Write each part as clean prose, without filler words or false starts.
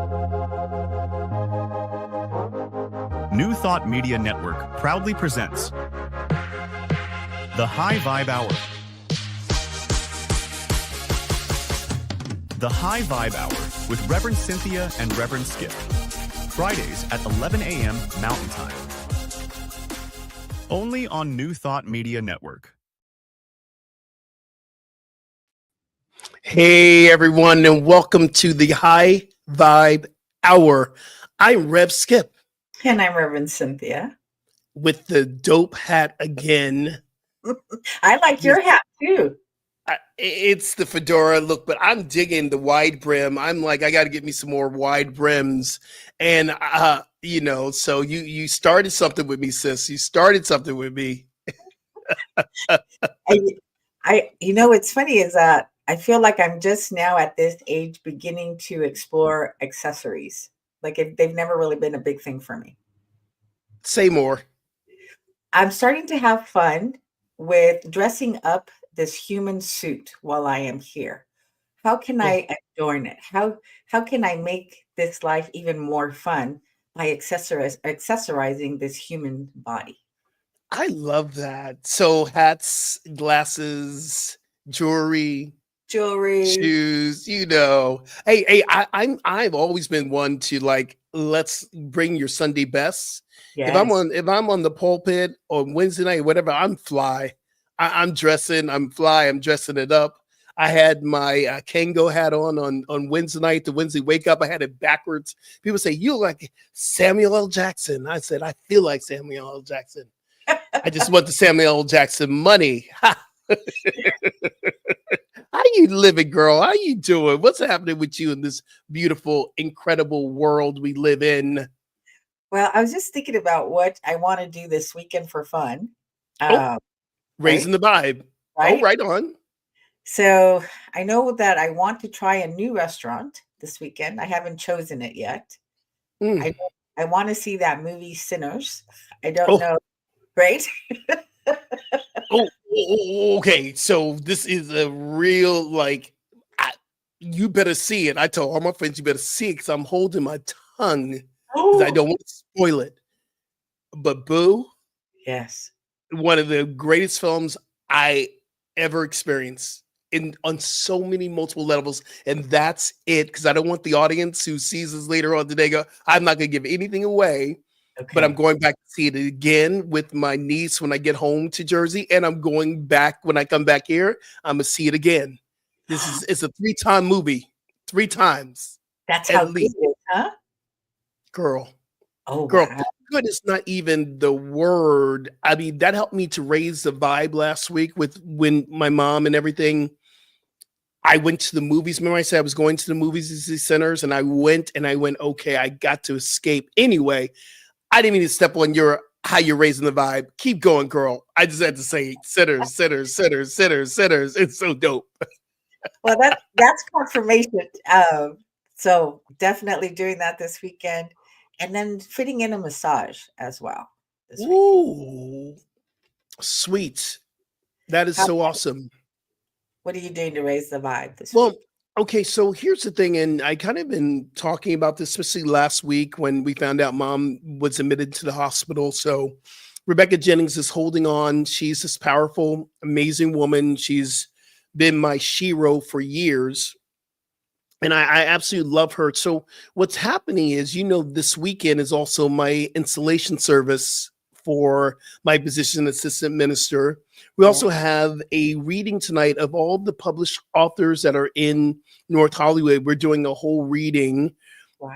New Thought Media Network proudly presents The High Vibe Hour. The High Vibe Hour with Reverend Cynthia and Reverend Skip. Fridays at 11 a.m. Mountain Time. Only on New Thought Media Network. Hey everyone, and welcome to the High Vibe Hour. I'm Rev Skip. And I'm Reverend Cynthia. With the dope hat again. I like your hat too. It's the fedora look, but I'm digging the wide brim. I'm like, I got to get me some more wide brims. And, so you started something with me, sis. You started something with me. What's funny is that I feel like I'm just now at this age beginning to explore accessories. They've never really been a big thing for me. Say more. I'm starting to have fun with dressing up this human suit while I am here. How can I adorn it? How can I make this life even more fun by accessorizing this human body? I love that. So hats, glasses, jewelry, shoes, Hey, I've always been one to let's bring your Sunday best. Yes. If I'm on the pulpit on Wednesday night, whatever, I'm fly. I'm dressing it up. I had my Kango hat on Wednesday night, the Wednesday wake up. I had it backwards. People say, you look like Samuel L. Jackson. I said, I feel like Samuel L. Jackson. I just want the Samuel L. Jackson money. How you living, girl? How you doing? What's happening with you in this beautiful, incredible world we live in? Well, I was just thinking about what I want to do this weekend for fun. Raising the vibe. Right? Oh, right on. So I know that I want to try a new restaurant this weekend. I haven't chosen it yet. I want to see that movie Sinners. I don't know. Right? Okay. So this is a real, you better see it. I told all my friends, you better see it because I'm holding my tongue because I don't want to spoil it. But Boo. Yes. One of the greatest films I ever experienced on so many multiple levels. And that's it. Because I don't want the audience who sees this later on today go, I'm not going to give anything away. Okay. But I'm going back to see it again with my niece when I get home to Jersey. And I'm going back when I come back here. I'm going to see it again. It's a 3-time movie. 3 times. That's how good it is, huh? Girl. Oh, girl. Wow. Good is not even the word. I mean, that helped me to raise the vibe last week when my mom and everything. I went to the movies. Remember I said I was going to the movies to see Sinners, and I went, okay, I got to escape. Anyway, I didn't mean to step on how you're raising the vibe. Keep going, girl. I just had to say Sinners, Sinners, Sinners, Sinners, Sinners. It's so dope. Well, that's confirmation. So definitely doing that this weekend. And then fitting in a massage as well. Ooh, sweet. That is so awesome. What are you doing to raise the vibe this week? Okay, so here's the thing, and I kind of been talking about this, especially last week when we found out Mom was admitted to the hospital. So Rebecca Jennings is holding on. She's this powerful, amazing woman. She's been my shero for years. And I absolutely love her. So what's happening is, this weekend is also my installation service for my position assistant minister. We also have a reading tonight of all the published authors that are in North Hollywood. We're doing a whole reading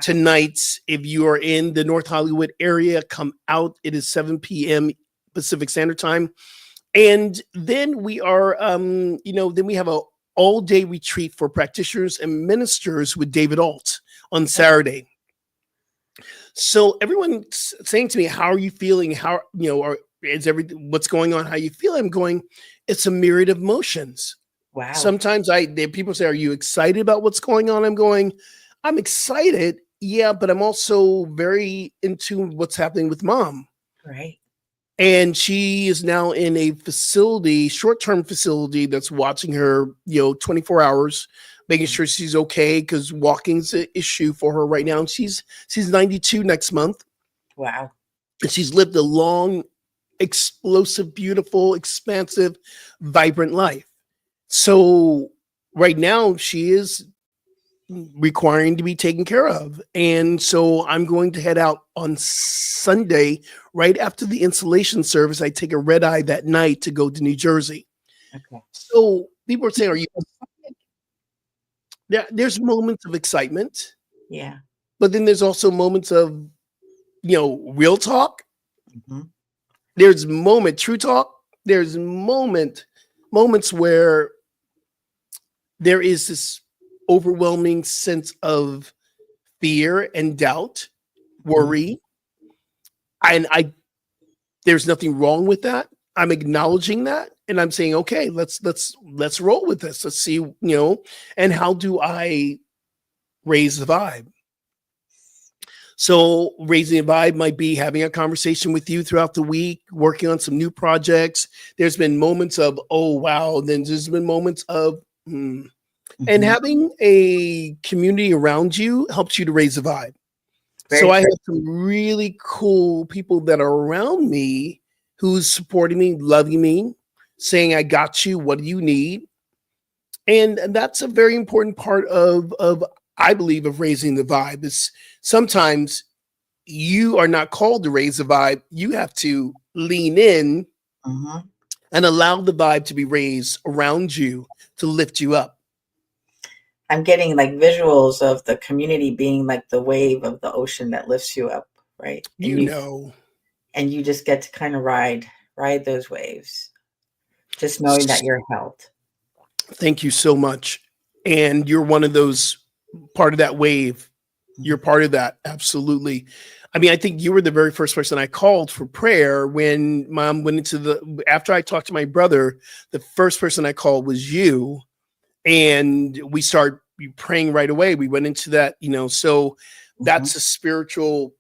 tonight. If you are in the North Hollywood area, come out. It is 7 p.m. Pacific Standard Time. And then we are, then we have a all-day retreat for practitioners and ministers with David Alt on Saturday. So everyone's saying to me, how are you feeling? How, is everything, what's going on? How you feel? I'm going, it's a myriad of emotions. Wow. Sometimes people say, are you excited about what's going on? I'm going, I'm excited. Yeah, but I'm also very in tune with what's happening with Mom. Right. And she is now in a facility, short-term facility that's watching her, 24 hours. making sure she's okay because walking's an issue for her right now. And she's 92 next month, Wow. and she's lived a long, explosive, beautiful, expansive, vibrant life. So right now she is requiring to be taken care of. And so I'm going to head out on Sunday right after the installation service. I take a red eye that night to go to New Jersey. Okay. So people are saying, are you excited? There's moments of excitement, Yeah. but then there's also moments of, real talk. Mhm. There's true talk. There's moments where there is this overwhelming sense of fear and doubt, worry. And there's nothing wrong with that. I'm acknowledging that, and I'm saying, okay, let's roll with this. Let's see, and how do I raise the vibe? So raising the vibe might be having a conversation with you throughout the week, working on some new projects. There's been moments of, oh wow, then there's been moments of and having a community around you helps you to raise the vibe. Very So I true. have some really cool people that are around me who's supporting me, loving me, saying, I got you, what do you need? And that's a very important part of I believe, of raising the vibe. Is sometimes you are not called to raise the vibe. You have to lean in Mhm. and allow the vibe to be raised around you to lift you up. I'm getting like visuals of the community being like the wave of the ocean that lifts you up, right? And you just get to kind of ride those waves, just knowing that you're held. Thank you so much. And you're one of those part of that wave. You're part of that. Absolutely. I mean, I think you were the very first person I called for prayer when mom went after I talked to my brother, the first person I called was you. And we started praying right away. We went into that, so that's a spiritual,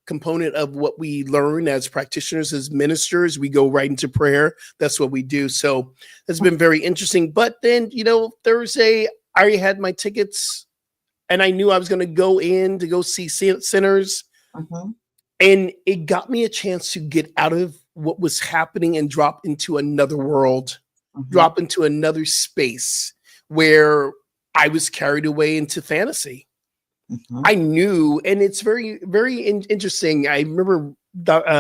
component of what we learn as practitioners, as ministers. We go right into prayer. That's what we do. So it's been very interesting. But then, Thursday, I already had my tickets and I knew I was going to go in to go see Sinners. And it got me a chance to get out of what was happening and drop into another world, drop into another space where I was carried away into fantasy. I knew, and it's very, very interesting. I remember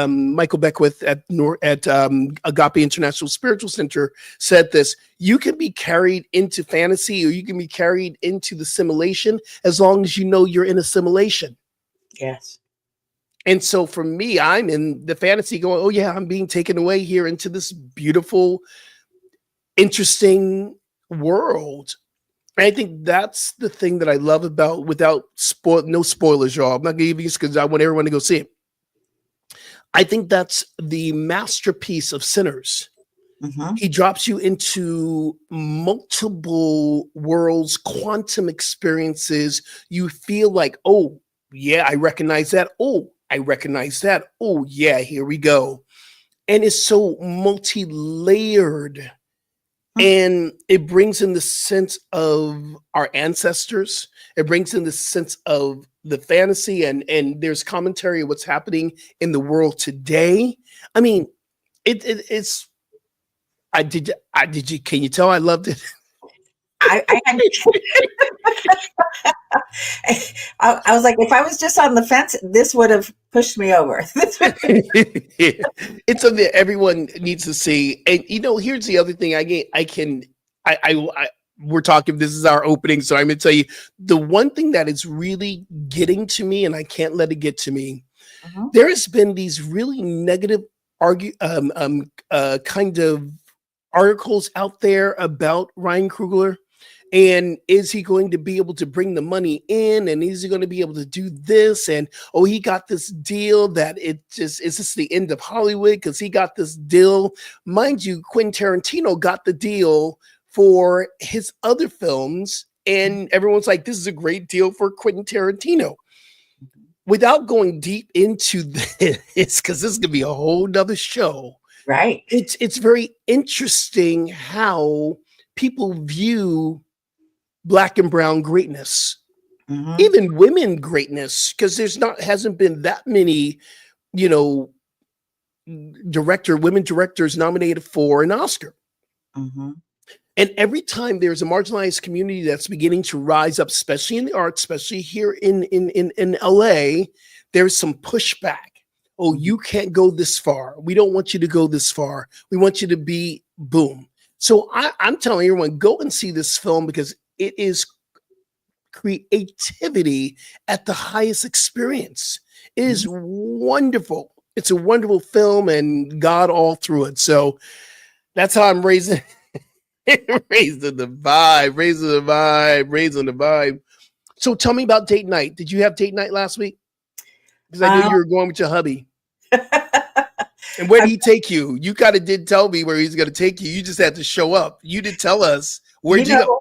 Michael Beckwith at Agape International Spiritual Center said this: you can be carried into fantasy, or you can be carried into the simulation as long as you know you're in a simulation. Yes. And so for me, I'm in the fantasy going, oh yeah, I'm being taken away here into this beautiful, interesting world. And I think that's the thing that I love about, without no spoilers, y'all. I'm not gonna give you this because I want everyone to go see it. I think that's the masterpiece of Sinners. He drops you into multiple worlds, quantum experiences. You feel like, oh yeah, I recognize that. Oh, I recognize that. Oh yeah, here we go. And it's so multi-layered. And it brings in the sense of our ancestors. It brings in the sense of the fantasy, and there's commentary of what's happening in the world today. I mean, it's. Can you tell I loved it? I was like, if I was just on the fence, this would have pushed me over. It's something that everyone needs to see. And here's the other thing. We're talking. This is our opening, so I'm going to tell you the one thing that is really getting to me, and I can't let it get to me. There has been these really negative kind of articles out there about Ryan Coogler. And is he going to be able to bring the money in? And is he going to be able to do this? And he got this deal that is this the end of Hollywood? Because he got this deal. Mind you, Quentin Tarantino got the deal for his other films. And everyone's like, this is a great deal for Quentin Tarantino. Without going deep into this, because this is going to be a whole nother show. Right. It's very interesting how people view black and brown greatness, Mhm. even women greatness, because hasn't been that many, you know, women directors nominated for an Oscar. Mhm. And every time there's a marginalized community that's beginning to rise up, especially in the arts, especially here in LA, there's some pushback. Oh, Mhm. you can't go this far. We don't want you to go this far. We want you to be boom. So I'm telling everyone, go and see this film because it is creativity at the highest experience. It is Mhm. wonderful. It's a wonderful film and God all through it. So that's how I'm raising raising the vibe, raising the vibe, raising the vibe. So tell me about date night. Did you have date night last week? Because I know Um, you were going with your hubby. And where did I'm he take you? You kind of did tell me where he's going to take you. You just had to show up. You did tell us. you Where'd you go? know,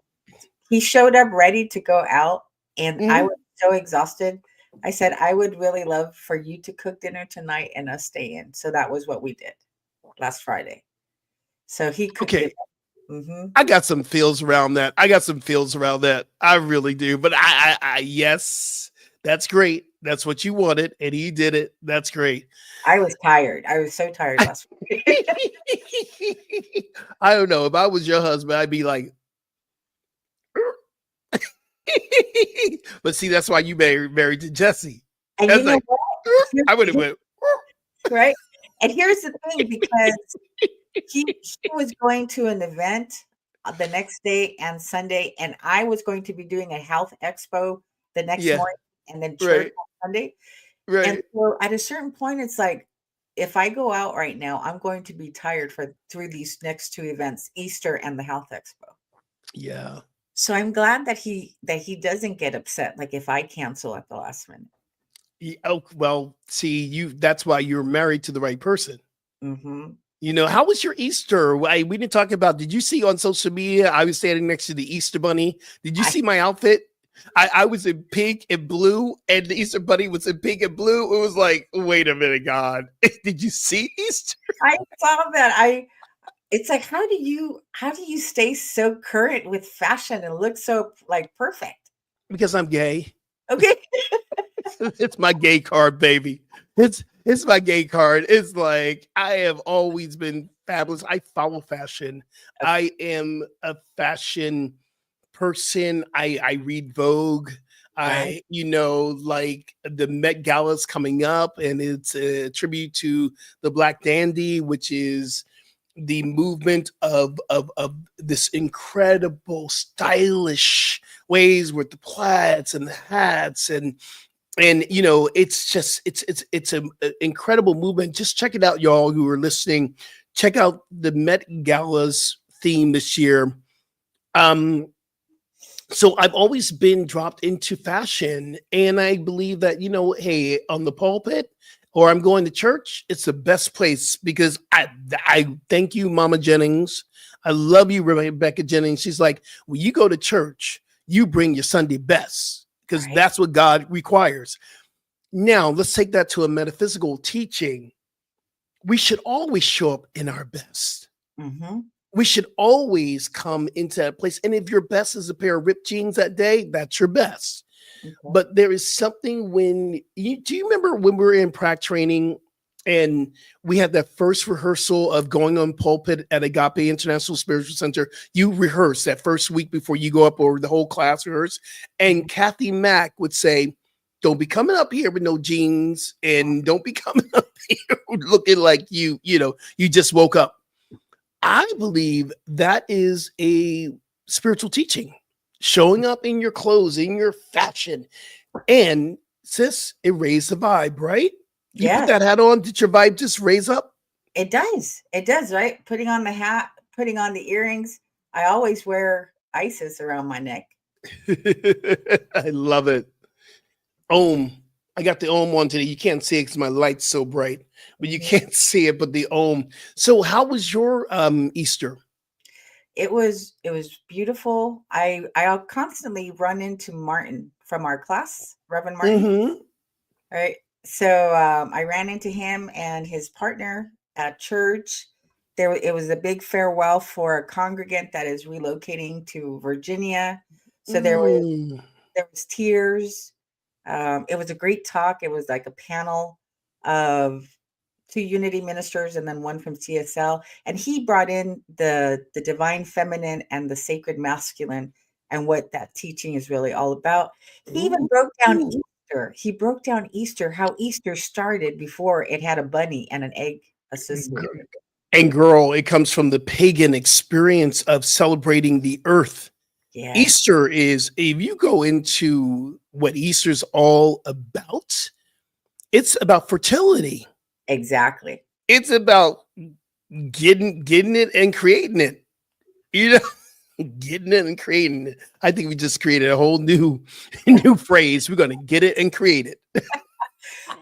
he showed up ready to go out, and I Mhm. was so exhausted. I said, "I would really love for you to cook dinner tonight and us stay in." So that was what we did last Friday. So he cooked dinner. Okay. Mhm. I got some feels around that. I really do. But yes, that's great. That's what you wanted. And he did it. That's great. I was tired. I was so tired last week. I don't know. If I was your husband, I'd be like, but see, that's why you married to Jesse. And you That's know like, what? I would have went, Right? And here's the thing, because he was going to an event, the next day and Sunday, and I was going to be doing a health expo the next yeah, morning and then church right, on Sunday. And right. so at a certain point, it's like, if I go out right now, I'm going to be tired through these next two events, Easter and the health expo. Yeah. So I'm glad that he doesn't get upset, like if I cancel at the last minute. Oh, well, see, that's why you're married to the right person. Mhm. How was your Easter? We didn't talk about, did you see on social media? I was standing next to the Easter bunny. Did you I see my outfit? I was in pink and blue, and the Easter bunny was in pink and blue. It was like, wait a minute, God. Did you see Easter? I saw that. It's like, how do you stay so current with fashion and look so, like, perfect? Because I'm gay. Okay. It's my gay card, baby. It's my gay card. It's like I have always been fabulous. I follow fashion. I am a fashion person. I read Vogue. Right. Like the Met Gala's coming up, and it's a tribute to the Black Dandy, which is the movement of this incredible stylish ways with the plaids and the hats and it's just it's an incredible movement. Just check it out, y'all who are listening. Check out the Met Gala's theme this year. um so I've always been dropped into fashion, and I believe that, hey, on the pulpit or I'm going to church, it's the best place because I thank you, Mama Jennings. I love you, Rebecca Jennings. She's like, when you go to church, you bring your Sunday best because Right. that's what God requires. Now, let's take that to a metaphysical teaching. We should always show up in our best. Mhm. We should always come into that place. And if your best is a pair of ripped jeans that day, that's your best. Okay. But there is something do you remember when we were in prac training and we had that first rehearsal of going on pulpit at Agape International Spiritual Center? You rehearse that first week before you go up, or the whole class rehearse. Mhm. And Kathy Mack would say, don't be coming up here with no jeans, and don't be coming up here looking like you just woke up. I believe that is a spiritual teaching. Showing up in your clothes, in your fashion. And sis, it raised the vibe, right? You put Yes, that hat on, did your vibe just raise up? it does. It does, right? Putting on the hat, putting on the earrings. I always wear Isis around my neck. I love it. Om. I got the Om on today. You can't see it because my light's so bright, but you Mhm. can't see it, but the Om. So how was your Easter? It was beautiful. I'll constantly run into Martin from our class, Reverend Martin. Mm-hmm. Right. So I ran into him and his partner at church. It was a big farewell for a congregant that is relocating to Virginia. So Mm. there was tears. It was a great talk. It was like a panel of two Unity ministers and then one from CSL, and he brought in the divine feminine and the sacred masculine and what that teaching is really all about. He even broke down Ooh. Easter. He broke down Easter, how Easter started before it had a bunny and an egg associated with it. And girl, it comes from the pagan experience of celebrating the earth. Yes, Easter is, if you go into what Easter's all about, it's about fertility. exactly. It's about getting it and creating it. You know, getting it and creating it. I think we just created a whole new new phrase. We're gonna get it and create it.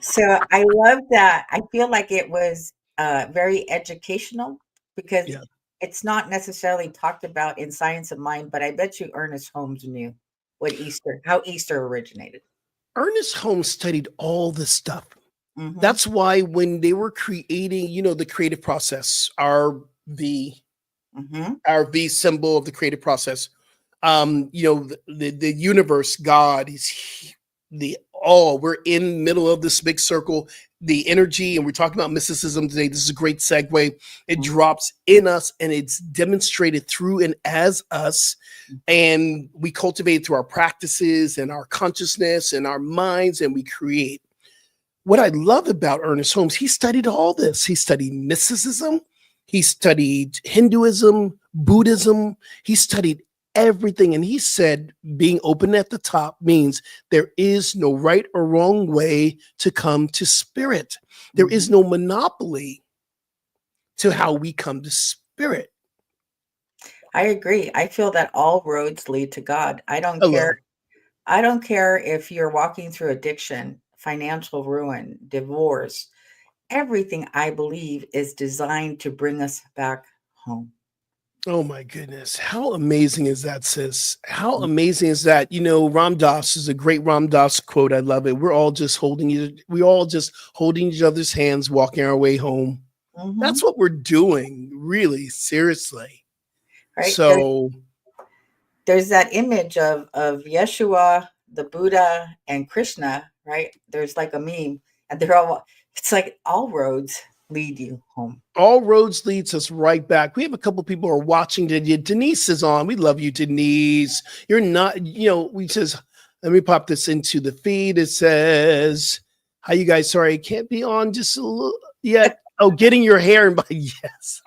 So I love that. I feel like it was very educational because Yeah. it's not necessarily talked about in Science of Mind, but I bet you Ernest Holmes knew how Easter originated. Ernest Holmes studied all this stuff. Hmm. That's why when they were creating, the creative process, Hmm. our V symbol of the creative process, the universe, God is the all. We're in middle of this big circle, the energy, and we're talking about mysticism today. This is a great segue. It drops in us and it's demonstrated through and as us, and we cultivate it through our practices and our consciousness and our minds, and we create. What I love about Ernest Holmes, he studied all this. He studied mysticism, he studied Hinduism, Buddhism, he studied everything. And he said, being open at the top means there is no right or wrong way to come to spirit. There is no monopoly to how we come to spirit. I agree. I feel that all roads lead to God. I don't care. Hello. I don't care if you're walking through addiction, financial ruin, divorce. Everything I believe is designed to bring us back home. Oh my goodness. How amazing is that, sis? How amazing is that? Ram Dass is a great Ram Dass quote. I love it. We're all just holding each other's hands, walking our way home. Hmm. That's what we're doing, really, seriously. Right? So, There's that image of Yeshua, the Buddha, and Krishna, right? There's like a meme, and it's like all roads lead you home. all roads leads us right back. We have a couple people who are watching today. Denise is on. We love you, Denise. You're not, we just let me pop this into the feed. It says, "How you guys? Sorry, I can't be on just a little yet." Oh, getting your hair and by yes.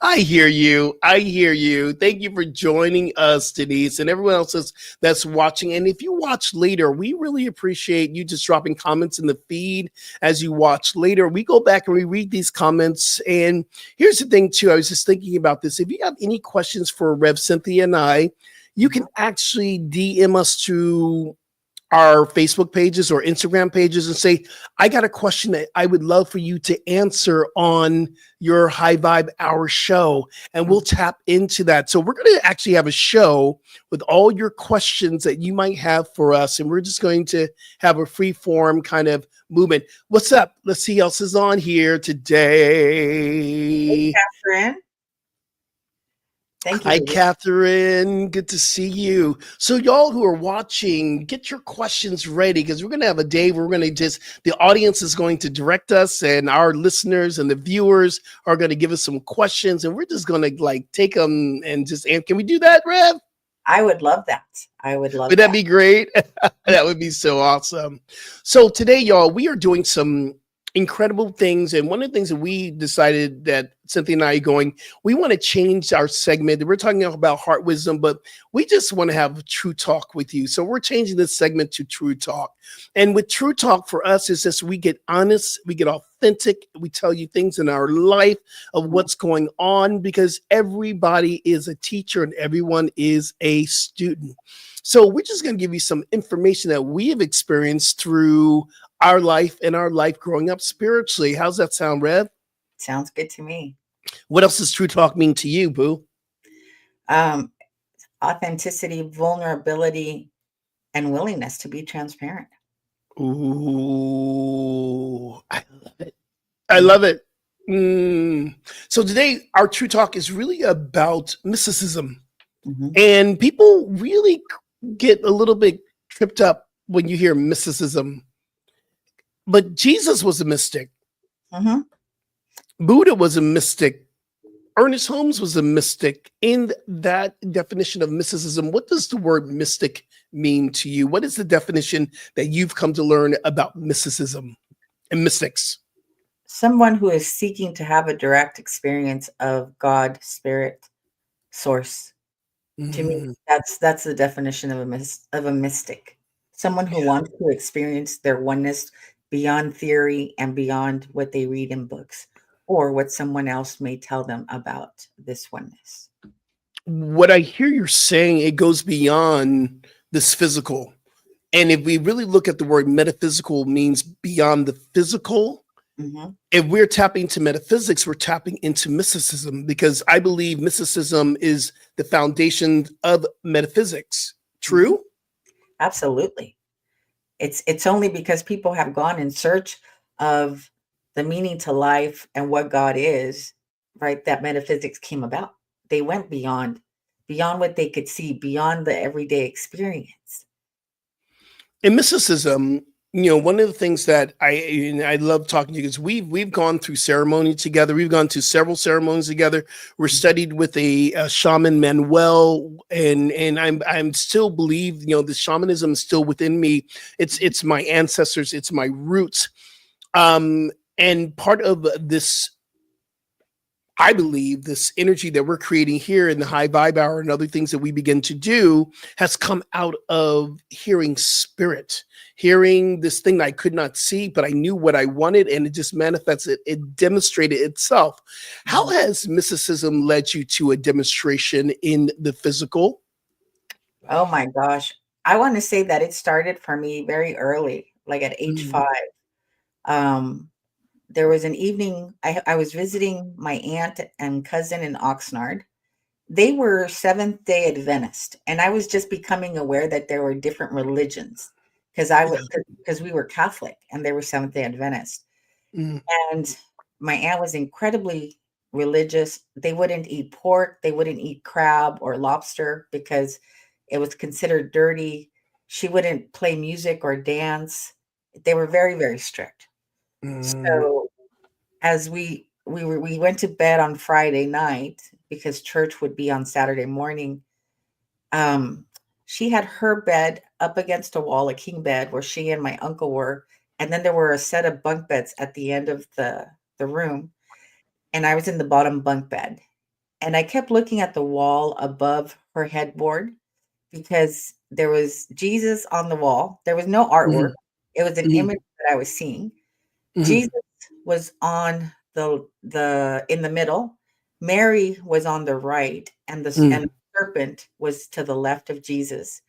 I hear you. I hear you. Thank you for joining us, Denise, and everyone else that's watching. And if you watch later, we really appreciate you just dropping comments in the feed as you watch later. We go back and we read these comments. And here's the thing, too. I was just thinking about this. If you have any questions for Rev Cynthia and I, you can actually DM us to our Facebook pages or Instagram pages and say, I got a question that I would love for you to answer on your High Vibe Hour show. And we'll tap into that. So we're going to actually have a show with all your questions that you might have for us. And we're just going to have a free form kind of movement. What's up? Let's see who else is on here Hey, today. Catherine. Thank you. Hi, Catherine. Good to see you. So, y'all who are watching, get your questions ready because we're going to have a day where the audience is going to direct us, and our listeners and the viewers are going to give us some questions, and we're just going to take them and can we do that, Rev? I would love that. I would love Would that that. be great? That would be so awesome. So, today, y'all, we are doing some incredible things. And one of the things that we decided that Cynthia and I are going, we want to change our segment. We're talking about heart wisdom, but we just want to have true talk with you. So we're changing this segment to true talk. And with true talk for us is just we get honest, we get authentic, we tell you things in our life of what's going on because everybody is a teacher and everyone is a student. So we're just going to give you some information that we have experienced through our life and our life growing up spiritually. How's that sound, Rev? Sounds good to me. What else does true talk mean to you, Boo? Um, Authenticity, vulnerability, and willingness to be transparent. Ooh, I love it. I love it. So today, our true talk is really about mysticism. Mhm. And people really get a little bit tripped up when you hear mysticism. But Jesus was a mystic. Mhm. Buddha was a mystic. Ernest Holmes was a mystic. In that definition of mysticism, what does the word mystic mean to you? What is the definition that you've come to learn about mysticism and mystics? Someone who is seeking to have a direct experience of God, spirit, source. To me, Mm. that's the definition of a mystic. Someone who wants to experience their oneness beyond theory and beyond what they read in books or what someone else may tell them about this oneness. What I hear you're saying, it goes beyond this physical. And if we really look at the word metaphysical means beyond the physical, Mhm. if we're tapping into metaphysics, we're tapping into mysticism because I believe mysticism is the foundation of metaphysics. Mhm. True? Absolutely. It's only because people have gone in search of the meaning to life and what God is, right, that metaphysics came about. They went beyond what they could see, beyond the everyday experience. In mysticism, one of the things that I love talking to you is we've gone through ceremony together. We've gone to several ceremonies together. We're studied with a shaman Manuel, and I'm still believe the shamanism is still within me. It's my ancestors. It's my roots. And part of this, I believe this energy that we're creating here in the high vibe hour and other things that we begin to do has come out of hearing spirit, hearing this thing that I could not see, but I knew what I wanted and it just manifested. It demonstrated itself. How Mhm. has mysticism led you to a demonstration in the physical? Oh my gosh. I want to say that it started for me very early, like at age Mm, 5. Um, there was an evening I was visiting my aunt and cousin in Oxnard. They were Seventh Day Adventist, and I was just becoming aware that there were different religions because I yeah. would because we were Catholic and they were Seventh Day Adventist. Mm, And my aunt was incredibly religious. They wouldn't eat pork, they wouldn't eat crab or lobster because it was considered dirty. She wouldn't play music or dance. They were very, very strict. mm, So as we went to bed on Friday night because church would be on Saturday morning. Um, she had her bed up against a wall, a king bed where she and my uncle were, and then there were a set of bunk beds at the end of the room, and I was in the bottom bunk bed. And I kept looking at the wall above her headboard because there was Jesus on the wall. There was no artwork. mm, It was an mm, image that I was seeing. mm, Jesus was on the in the middle. Mary was on the right, and mm. the serpent was to the left of Jesus.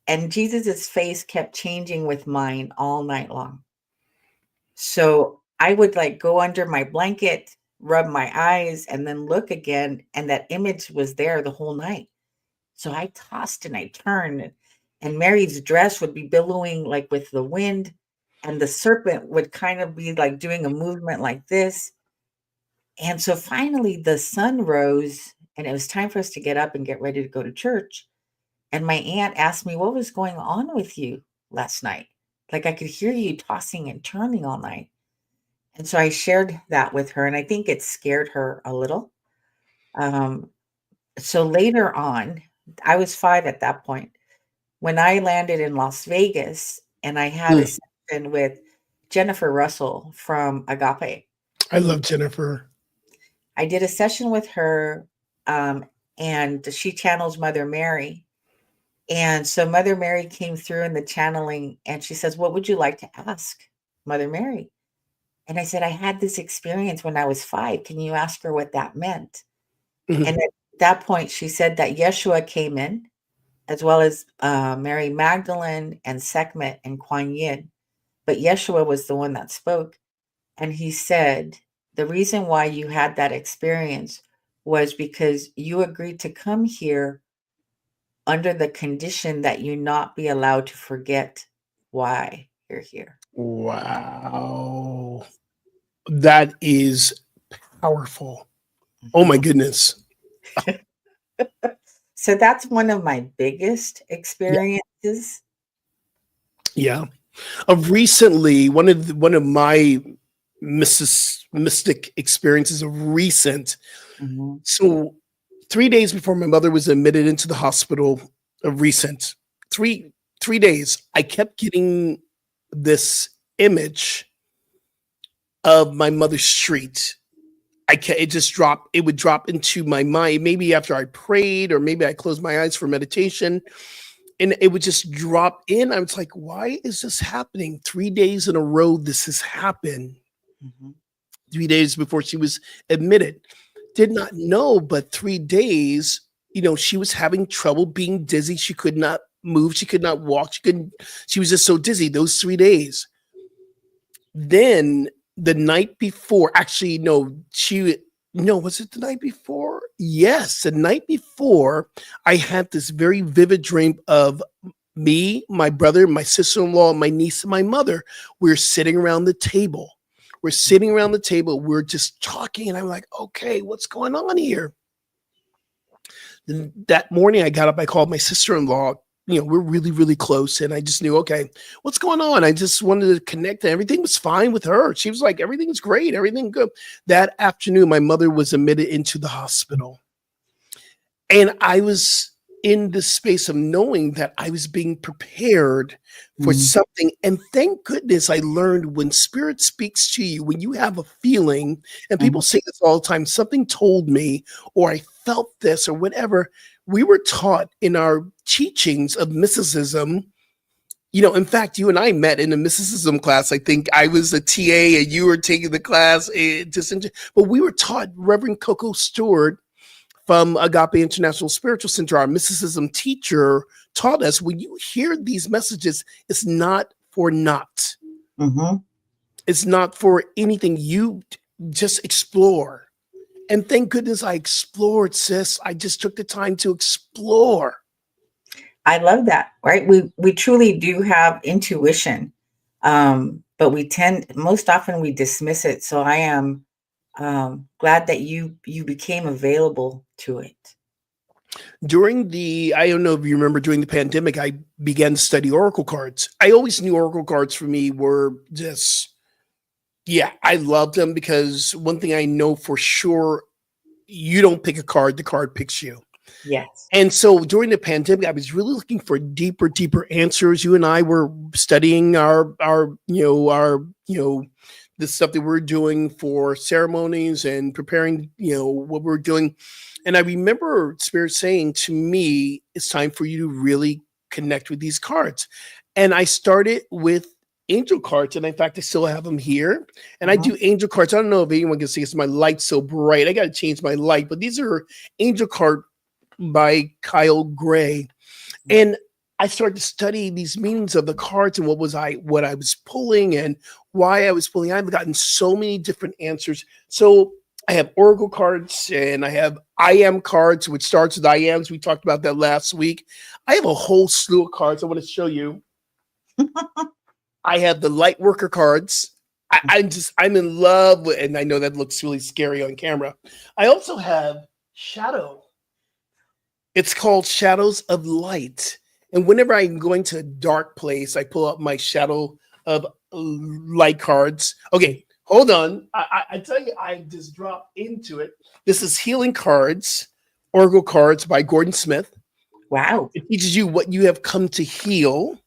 And Jesus's face kept changing with mine all night long. So I would like go under my blanket, rub my eyes, and then look again, and that image was there the whole night. So I tossed and I turned, and Mary's dress would be billowing like with the wind, and the serpent would kind of be like doing a movement like this. And so finally the sun rose, and it was time for us to get up and get ready to go to church. And my aunt asked me, "What was going on with you last night? Like I could hear you tossing and turning all night." And so I shared that with her, and I think it scared her a little. Um, so later on, I was 5 at that point. When I landed in Las Vegas and I had a Mm. session with Jennifer Russell from Agape. I love Jennifer. I did a session with her, um, and she channels Mother Mary. And so Mother Mary came through in the channeling and she says, "What would you like to ask Mother Mary?" And I said, "I had this experience when I was 5. Can you ask her what that meant?" And Mhm. at that point, she said that Yeshua came in, as well as Mary Magdalene and Sekhmet and Kuan Yin. But Yeshua was the one that spoke. And he said, "The reason why you had that experience was because you agreed to come here under the condition that you not be allowed to forget why you're here." Wow. That is powerful. Oh my Mhm. goodness. So that's one of my biggest Yeah. experiences. Yeah. Of recently, one of my mystic experiences of recent. Mhm, So 3 days before my mother was admitted into the hospital, of recent, three 3 days, I kept getting this image of my mother's street. It just dropped. It would drop into my mind. Maybe after I prayed, or maybe I closed my eyes for meditation, and it would just drop in. I was like, "Why is this happening? 3 days in a row, this has happened." mhm, 3 days before she was admitted, did not know, but 3 days. She was having trouble being dizzy. She could not move. She could not walk. She couldn't. She was just so dizzy those 3 days. Then the night before, actually, no, no, was it the night before? Yes, the night before, I had this very vivid dream of me, my brother, my sister-in-law, my niece, and my mother. We're sitting around the table. We're sitting around the table. We're just talking, and I'm like, okay, what's going on here? Then that morning, I got up. I called my sister-in-law. We're really, really close, and I just knew, okay, what's going on? I just wanted to connect, and everything was fine with her. She was like, everything's great, everything good. That afternoon, my mother was admitted into the hospital, and I was in this space of knowing that I was being prepared for mhm, something. And thank goodness I learned, when spirit speaks to you, when you have a feeling, and mhm, people say this all the time, something told me, or I felt this, or whatever. We were taught in our teachings of mysticism. In fact, you and I met in a mysticism class. I think I was a TA and you were taking the class. But we were taught, Reverend Coco Stewart from Agape International Spiritual Center, our mysticism teacher, taught us, when you hear these messages, it's not for naught. mhm. It's not for anything. You just explore. And thank goodness I explored, sis. I just took the time to explore. I love that, right? We truly do have intuition, but we tend most often we dismiss it. So I am glad that you became available to it. I don't know if you remember, during the pandemic, I began to study oracle cards. I always knew oracle cards for me were just, yeah, I loved them, because one thing I know for sure, you don't pick a card, the card picks you. Yes. And so during the pandemic, I was really looking for deeper answers. You and I were studying the stuff that we're doing for ceremonies, and preparing, what we're doing. And I remember Spirit saying to me, it's time for you to really connect with these cards. And I started with angel cards. And in fact, I still have them here. And I Mhm. do angel cards. I don't know if anyone can see, because my light's so bright. I got to change my light. But these are angel card by Kyle Gray. And I started to study these meanings of the cards, and what I was pulling, and why I was pulling. I've gotten so many different answers. So I have oracle cards, and I have I am cards, which starts with I ams. We talked about that last week. I have a whole slew of cards I want to show you. I have the light worker cards. I'm in love with, and I know that looks really scary on camera. I also have shadow. It's called Shadows of Light. And whenever I'm going to a dark place, I pull up my Shadow of Light cards. Okay, hold on. I tell you, I just dropped into it. This is Healing Cards, Oracle Cards by Gordon Smith. Wow. It teaches you what you have come to heal.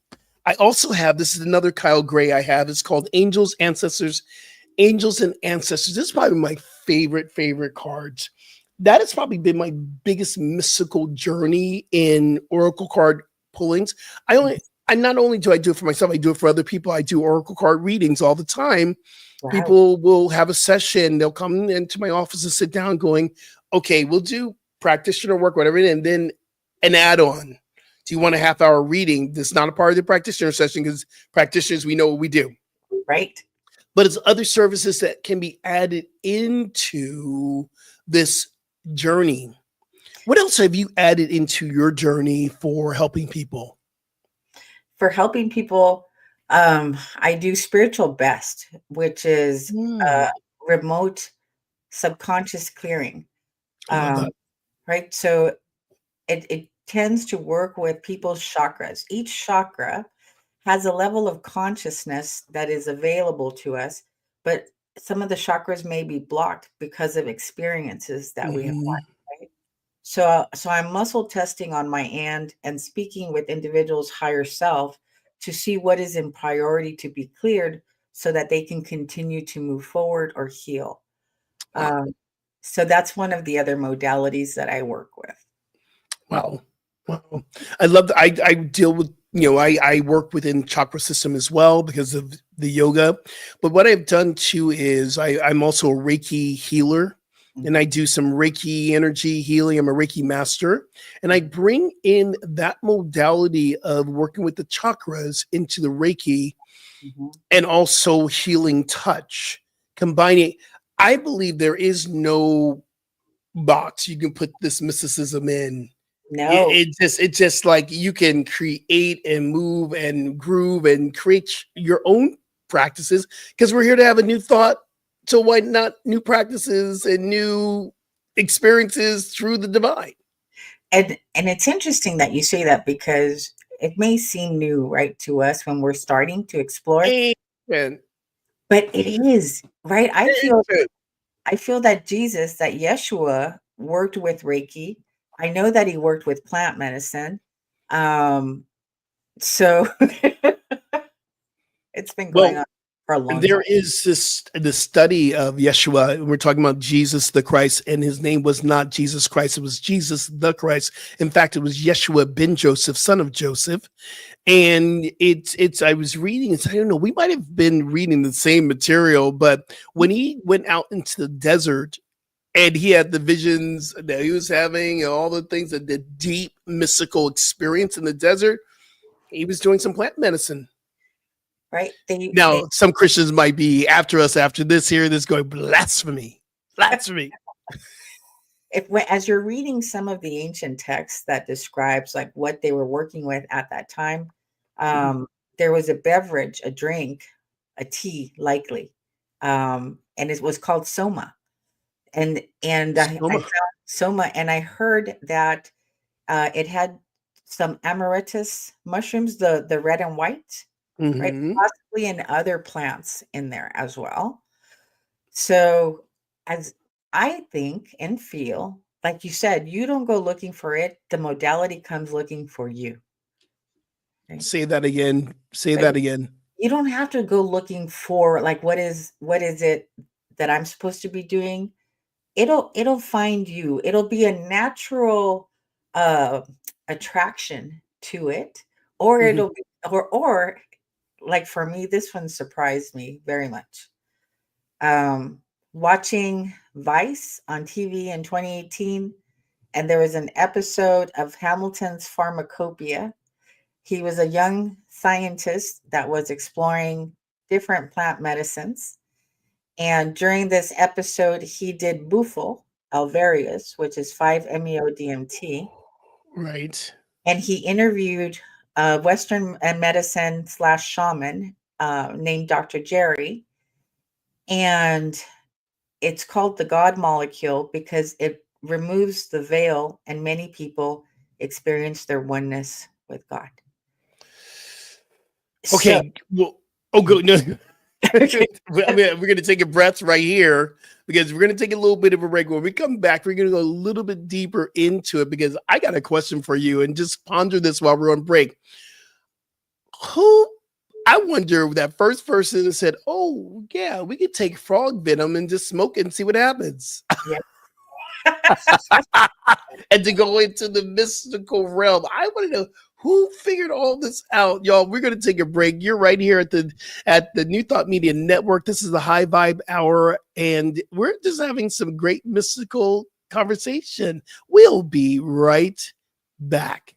I also have, this is another Kyle Gray I have. It's called Angels and Ancestors. This is probably my favorite cards. That has probably been my biggest mystical journey in oracle card pullings. I not only do I do it for myself, I do it for other people. I do oracle card readings all the time. Wow. People will have a session. They'll come into my office and sit down, going, "Okay, we'll do practitioner work, whatever," and then an add-on. Do you want a half-hour reading? That's not a part of the practitioner session, because practitioners, we know what we do. Right. But it's other services that can be added into this journey. What else have you added into your journey for helping people? For helping people, I do spiritual best, which is Mm, remote subconscious clearing. I love that. Right. So it tends to work with people's chakras. Each chakra has a level of consciousness that is available to us, but some of the chakras may be blocked because of experiences that we have Mhm. had, right? So I'm muscle testing on my end and speaking with individuals' higher self to see what is in priority to be cleared so that they can continue to move forward or heal. Wow. Um, so that's one of the other modalities that I work with. Wow. Wow. I love that. I deal with, I work within chakra system as well because of the yoga. But what I've done too is I'm also a Reiki healer, and I Mhm, do some Reiki energy healing. I'm a Reiki master, and I bring in that modality of working with the chakras into the Reiki mhm. and also healing touch, combining. I believe there is no box you can put this mysticism in. No, It's just like you can create and move and groove and create your own practices because we're here to have a new thought. So why not new practices and new experiences through the divine? and it's interesting that you say that because it may seem new, right, to us when we're starting to explore, And but it is, right? I feel that Jesus, that Yeshua worked with Reiki. I know that he worked with plant medicine. Um, so it's been going well, on for a long time. there is the study of Yeshua. And we're talking about Jesus the Christ, and his name was not Jesus Christ; it was Jesus the Christ. In fact, it was Yeshua ben Joseph, son of Joseph. And it's I was reading, and I don't know, we might have been reading the same material, but when he went out into the desert and he had the visions that he was having and all the things that the deep mystical experience in the desert, he was doing some plant medicine. Right? They Now, some Christians might be after us after this here, this going blasphemy, blasphemy. as you're reading some of the ancient texts that describes like what they were working with at that time, Mhm. there was a beverage, a drink, a tea, likely, and it was called soma. And I Soma. found soma, and I heard that it had some amarettus mushrooms, the red and white, right? Mhm. Possibly in other plants in there as well. So, as I think and feel, like you said, you don't go looking for it, the modality comes looking for you, right? Say that again. Say Right? that again. You don't have to go looking for like what is it that I'm supposed to be doing? It'll find you. It'll be a natural uh attraction to it, or Mhm. it'll be or like for me, this one surprised me very much. Watching Vice on TV in 2018, and there was an episode of Hamilton's Pharmacopoeia. He was a young scientist that was exploring different plant medicines. And during this episode, he did Bufo alvarius, which is 5-MeO-DMT, Right. and he interviewed a Western medicine slash shaman named Dr. Jerry. And it's called the God molecule because it removes the veil, and many people experience their oneness with God. So, Okay. Well, oh, good. No. okay, I mean, we're going to take a breath right here because we're going to take a little bit of a break. When we come back, we're going to go a little bit deeper into it because I got a question for you, and just ponder this while we're on break. Who, I wonder, that first person that said, "Oh, yeah, we could take frog venom and just smoke it and see what happens." yeah. And to go into the mystical realm. I want to know who figured all this out, y'all. We're going to take a break. You're right here at the New Thought Media Network. This is the High Vibe Hour, and we're just having some great mystical conversation. We'll be right back.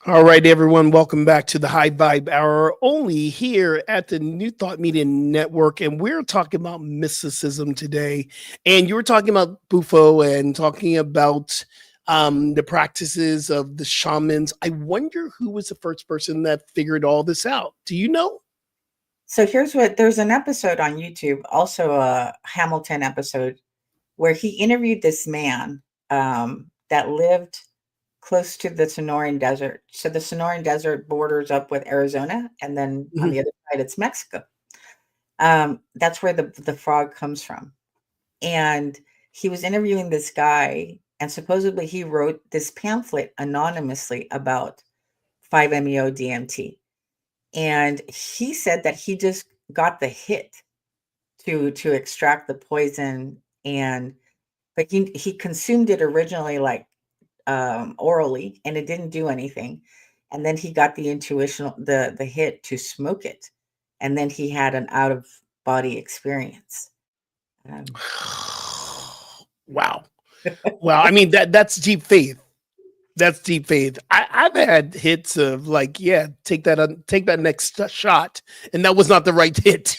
All right, everyone, welcome back to the High Vibe Hour, only here at the New Thought Media Network. And we're talking about mysticism today. And you were talking about Bufo and talking about the practices of the shamans. I wonder who was the first person that figured all this out. Do you know? So there's an episode on YouTube, also a Hamilton episode, where he interviewed this man that lived close to the Sonoran Desert. So the Sonoran Desert borders up with Arizona, and then on Mhm. the other side, it's Mexico. That's where the frog comes from. And he was interviewing this guy, and supposedly he wrote this pamphlet anonymously about 5-MeO DMT. And he said that he just got the hit to extract the poison, and but he consumed it originally like orally, and it didn't do anything. And then he got the intuition, the hit to smoke it, and then he had an out of body experience. Um, Wow. Wow. I mean, that's deep faith. That's deep faith. I've had hits of like, yeah, take that next shot, and that was not the right hit.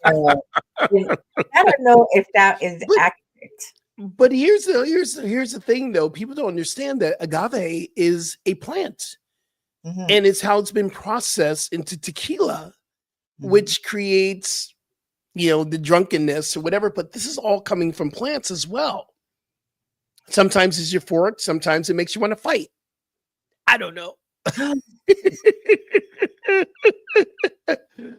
uh, I don't know if that is But accurate. but here's the thing though. People don't understand that agave is a plant, Mhm, and it's how it's been processed into tequila, mhm. which creates the drunkenness or whatever. But this is all coming from plants as well. Sometimes it's euphoric, sometimes it makes you want to fight. I don't know.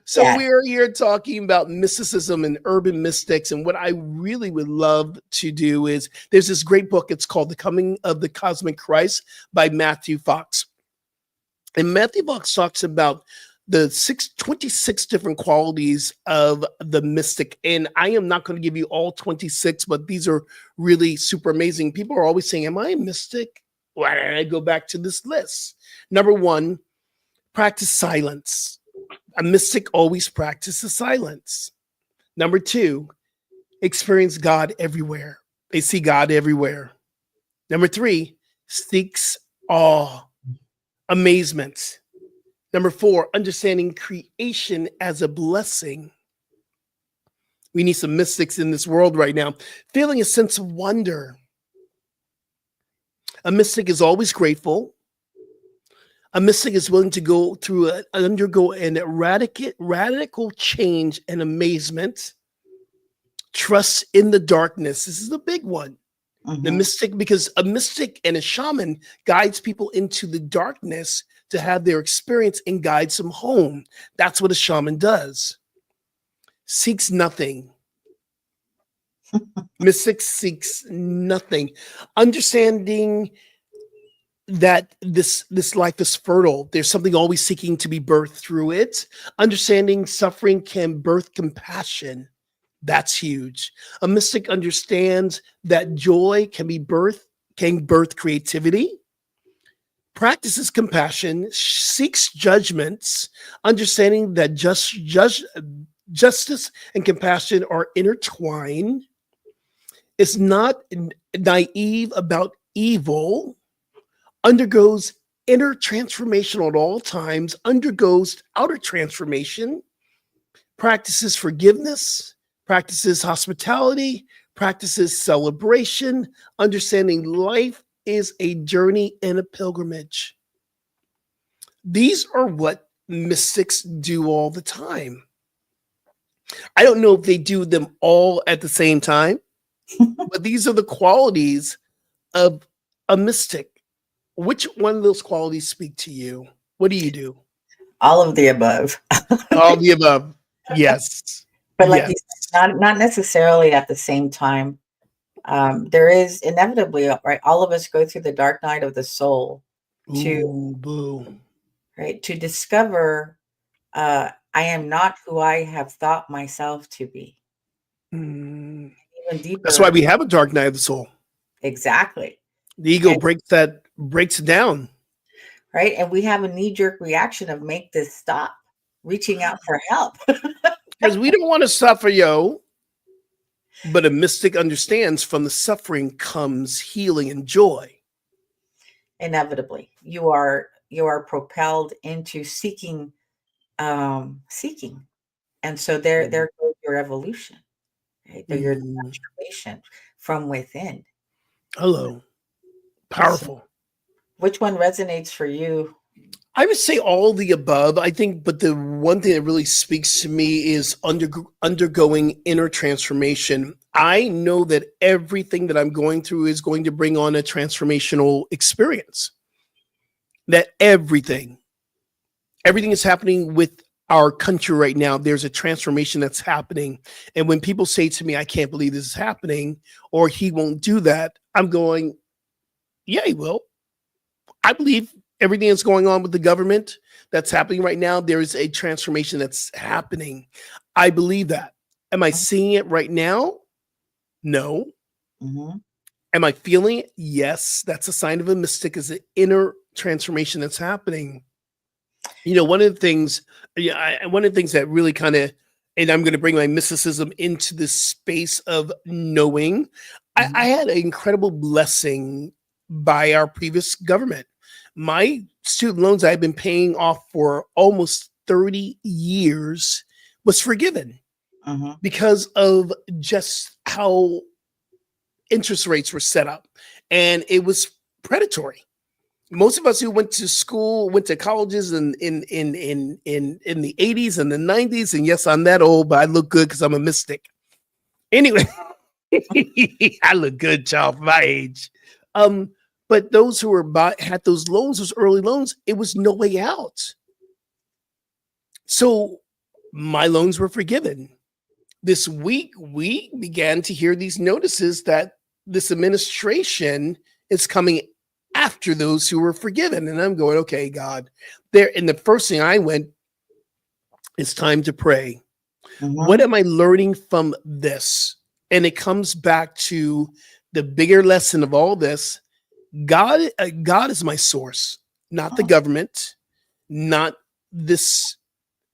So Yeah. we're here talking about mysticism and urban mystics. And what I really would love to do is there's this great book. It's called The Coming of the Cosmic Christ by Matthew Fox. And Matthew Fox talks about the 26 different qualities of the mystic. And I am not going to give you all 26, but these are really super amazing. People are always saying, am I a mystic? Why did I go back to this list? Number one, practice silence. A mystic always practices silence. Number two, experience God everywhere. They see God everywhere. Number three, seeks awe, amazement. Number four, understanding creation as a blessing. We need some mystics in this world right now. Feeling a sense of wonder. A mystic is always grateful. A mystic is willing to undergo an radical change and amazement. Trust in the darkness. This is the big one. The Mhm. mystic, because a mystic and a shaman guides people into the darkness to have their experience and guides them home. That's what a shaman does. Seeks nothing. Mystic seeks nothing. Understanding that this life is fertile. There's something always seeking to be birthed through it. Understanding suffering can birth compassion. That's huge. A mystic understands that joy can birth creativity, practices compassion, seeks judgments, understanding that justice and compassion are intertwined, is not naive about evil, undergoes inner transformation at all times, undergoes outer transformation, practices forgiveness, practices hospitality, practices celebration, understanding life is a journey and a pilgrimage. These are what mystics do all the time. I don't know if they do them all at the same time, but these are the qualities of a mystic. Which one of those qualities speak to you? What do you do? All of the above. All the above. Yes. But like you Yes. said, not necessarily at the same time. There is inevitably, right? All of us go through the dark night of the soul to Ooh, boo. right to discover I am not who I have thought myself to be. Mm. Even That's why deeper, we have a dark night of the soul. exactly. The ego And breaks it down. right, and we have a knee jerk reaction of make this stop, reaching out for help. Because we don't want to suffer, yo. But a mystic understands from the suffering comes healing and joy. inevitably. You are propelled into seeking. And so there goes your evolution, right? There your Mm. transformation from within. Hello. So Powerful. which one resonates for you? I would say all the above. I think, but the one thing that really speaks to me is undergoing inner transformation. I know that everything that I'm going through is going to bring on a transformational experience. That everything is happening with our country right now. There's a transformation that's happening. And when people say to me, I can't believe this is happening, or he won't do that, I'm going, yeah, he will. I believe everything that's going on with the government that's happening right now, there is a transformation that's happening. I believe that. Am I seeing it right now? No. Mhm, Am I feeling it? Yes. That's a sign of a mystic, is an inner transformation that's happening. One of the things, one of the things that really kind of, and I'm going to bring my mysticism into this space of knowing. I mhm, had an incredible blessing by our previous government. My student loans I had been paying off for almost 30 years was forgiven mhm, because of just how interest rates were set up. And it was predatory. Most of us who went to school, went to colleges in the 80s and the 90s, and yes, I'm that old, but I look good because I'm a mystic. Anyway, I look good, child, for my age. Um, but those who had those loans, those early loans, it was no way out. So my loans were forgiven. This week, we began to hear these notices that this administration is coming after those who were forgiven. And I'm going, okay, God, there. And the first thing I went, it's time to pray. What mhm. am I learning from this? And it comes back to the bigger lesson of all this. God is my source, not the Oh, government, not this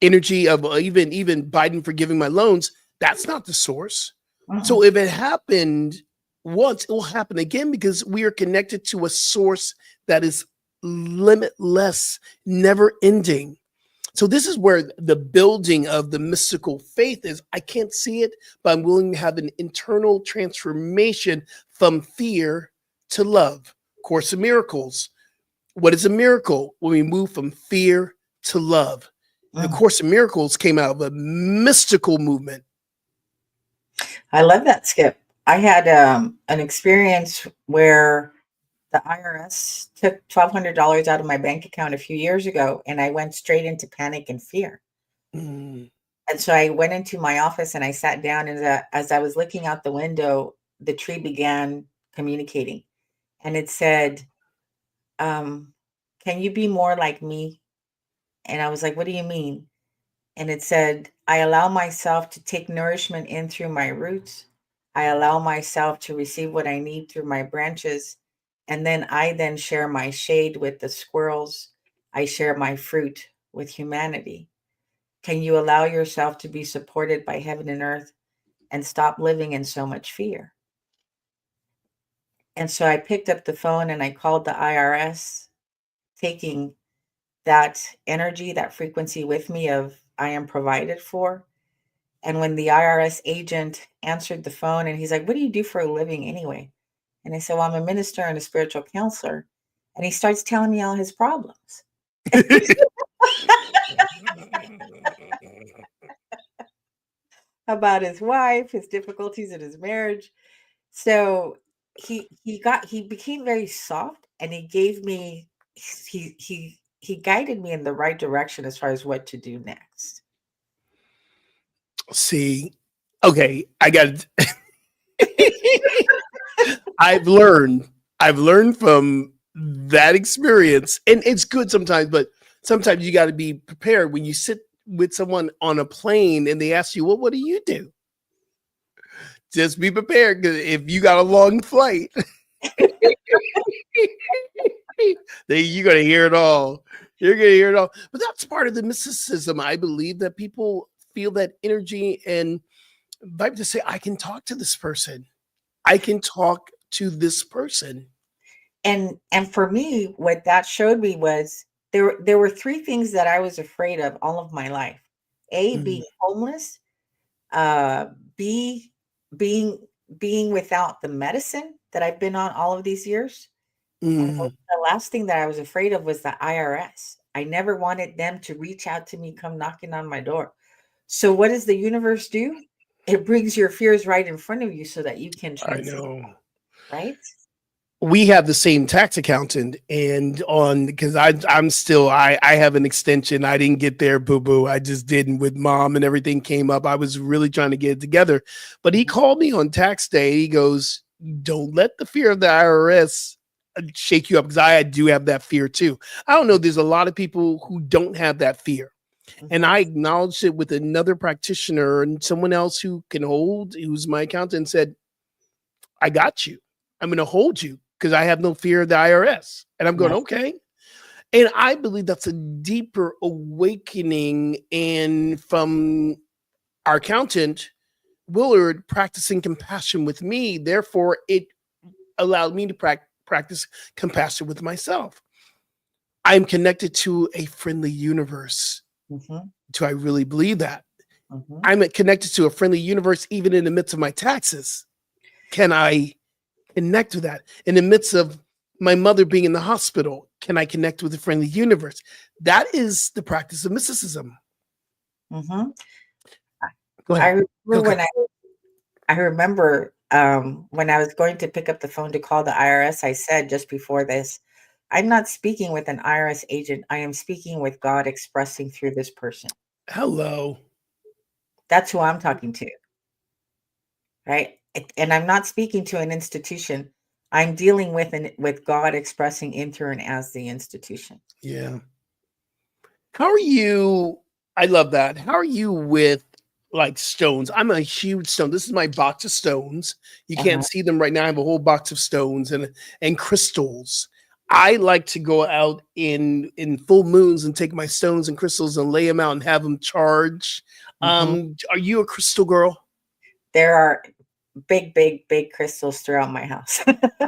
energy of even Biden forgiving my loans. That's not the source. So mhm, if it happened once, it will happen again because we are connected to a source that is limitless, never ending. So this is where the building of the mystical faith is. I can't see it, but I'm willing to have an internal transformation from fear to love. Course of Miracles. What is a miracle? When we move from fear to love. The mhm. Course of Miracles came out of a mystical movement. I love that, Skip. I had an experience where the IRS took $1,200 out of my bank account a few years ago, and I went straight into panic and fear. Mm, And so I went into my office and I sat down, and as I was looking out the window, the tree began communicating, and it said, um, "Can you be more like me?" And I was like, "What do you mean?" And it said, "I allow myself to take nourishment in through my roots. I allow myself to receive what I need through my branches. And then I share my shade with the squirrels. I share my fruit with humanity. Can you allow yourself to be supported by heaven and earth and stop living in so much fear?" And so I picked up the phone and I called the IRS, taking that energy, that frequency with me of I am provided for. And when the IRS agent answered the phone and he's like, "What do you do for a living anyway?" And I said, "Well, I'm a minister and a spiritual counselor." And he starts telling me all his problems about his wife, his difficulties in his marriage. So he became very soft, and he gave me he guided me in the right direction as far as what to do next. See, okay, I got. I've learned from that experience, and it's good sometimes, but sometimes you got to be prepared when you sit with someone on a plane and they ask you, "Well, what do you do?" Just be prepared because if you got a long flight, then you're gonna hear it all. You're gonna hear it all. But that's part of the mysticism. I believe that people feel that energy and vibe to say, "I can talk to this person. I can talk to this person." And for me, what that showed me was there were three things that I was afraid of all of my life. A, Mm, being homeless, uh, B, being being without the medicine that I've been on all of these years. And mm. the last thing that I was afraid of was the IRS. I never wanted them to reach out to me, come knocking on my door. So what does the universe do? It brings your fears right in front of you so that you can I transcend, know. right? We have the same tax accountant, and on because I'm still I have an extension. I didn't get there, boo boo. I just didn't with mom and everything came up. I was really trying to get it together, but he Mhm, called me on tax day. He goes, "Don't let the fear of the IRS shake you up," because I do have that fear too. I don't know. There's a lot of people who don't have that fear, and mhm, I acknowledged it with another practitioner and someone else who can hold, who's my accountant, and said, I got you. I'm going to hold you because I have no fear of the IRS. And I'm going, yes. okay. And I believe that's a deeper awakening. And from our accountant, Willard, practicing compassion with me, therefore, it allowed me to practice compassion with myself. I'm connected to a friendly universe. Mhm, Do I really believe that? mhm. I'm connected to a friendly universe even in the midst of my taxes. Can I connect with that in the midst of my mother being in the hospital? Can I connect with the friendly universe? That is the practice of mysticism. Mhm. Go I ahead. remember Go, go. when I was going to pick up the phone to call the IRS, I said just before this, I'm not speaking with an IRS agent. I am speaking with God expressing through this person. Hello. That's who I'm talking to, right? And I'm not speaking to an institution. I'm dealing with God expressing in through and as the institution. Yeah. How are you? I love that. How are you with like stones? I'm a huge stone. This is my box of stones. You Uh-huh. can't see them right now. I have a whole box of stones and crystals. I like to go out in full moons and take my stones and crystals and lay them out and have them charge. Mhm. Are you a crystal girl? There are big, big, big crystals throughout my house.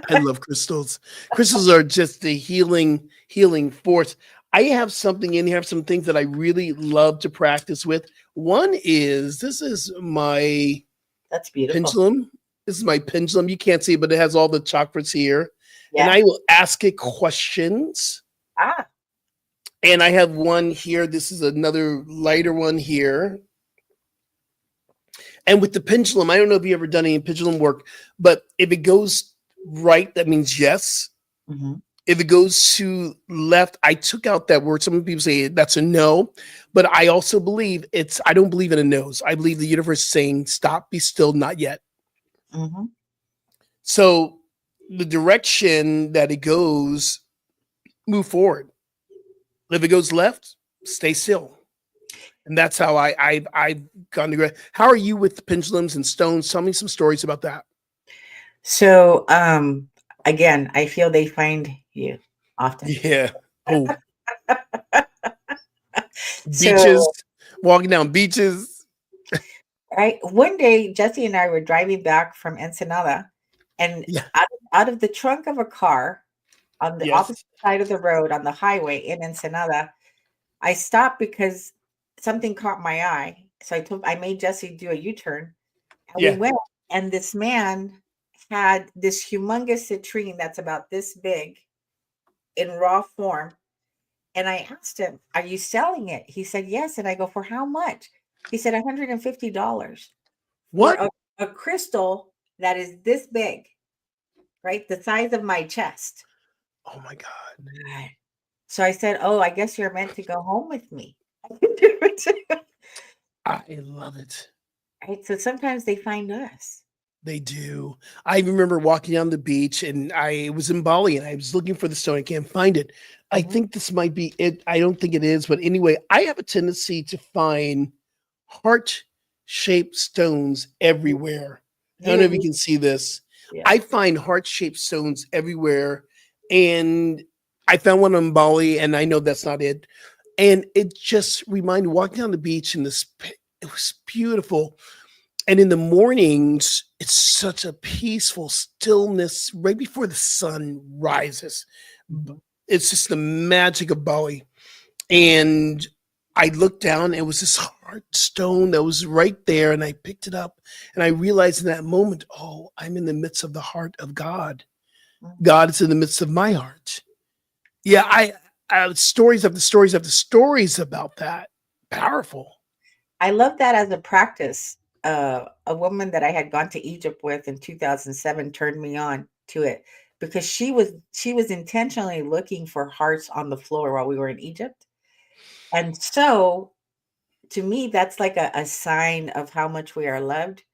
I love crystals. Crystals are just the healing force. I have something in here, some things that I really love to practice with. One is this is my That's beautiful. pendulum. This is my pendulum. You can't see it, but it has all the chakras here. And Yeah. I will ask it questions. Ah. And I have one here. This is another lighter one here. And with the pendulum, I don't know if you ever done any pendulum work, but if it goes right, that means yes. Mhm. If it goes to left, I took out that word. Some people say that's a no, but I also believe I don't believe in a nose. I believe the universe is saying, stop, be still, not yet. Mhm. So the direction that it goes, move forward. If it goes left, stay still. And that's how I've gone to. How are you with pendulums and stones? Tell me some stories about that. So, again, I feel they find you often. Yeah. Oh, beaches, So, walking down beaches. right, one day, Jesse and I were driving back from Ensenada, and Yeah. out of the trunk of a car on the opposite Yes. side of the road on the highway in Ensenada, I stopped because something caught my eye. So I made Jesse do a U-turn, and we Yeah. went, and this man had this humongous citrine that's about this big in raw form. And I asked him, "Are you selling it?" He said, "Yes." And I go, "For how much?" He said, $150 for What? a crystal that is this big, right? The size of my chest. Oh my God. Right. So I said, "Oh, I guess you're meant to go home with me." I love it. Right. So sometimes they find us. They do. I remember walking on the beach and I was in Bali and I was looking for the stone. I can't find it. I Mhm. think this might be it. I don't think it is. But anyway, I have a tendency to find heart shaped stones everywhere. I don't know if you You can see this. yeah. I find heart shaped stones everywhere. And I found one on Bali and I know that's not it. And it just reminded walking on the beach and it was beautiful. And in the mornings, it's such a peaceful stillness right before the sun rises. Mhm. It's just the magic of Bali. And I looked down, it was this hard stone that was right there, and I picked it up, and I realized in that moment, oh, I'm in the midst of the heart of God. Mhm. God is in the midst of my heart. Yeah, I stories after stories after stories about that. Powerful. I love that as a practice. A woman that I had gone to Egypt with in 2007 turned me on to it because she was intentionally looking for hearts on the floor while we were in Egypt. And so to me, that's like a sign of how much we are loved.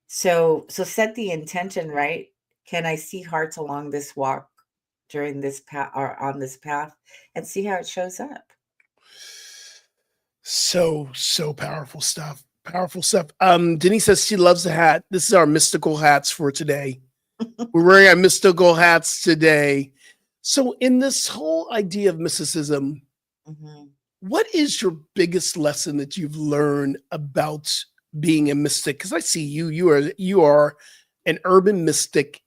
So set the intention, right? Can I see hearts along this walk during this path or on this path and see how it shows up? So powerful stuff. Powerful stuff. Denise says she loves the hat. This is our mystical hats for today. We're wearing our mystical hats today. So, in this whole idea of mysticism, Mhm. what is your biggest lesson that you've learned about being a mystic? Because I see you are an urban mystic.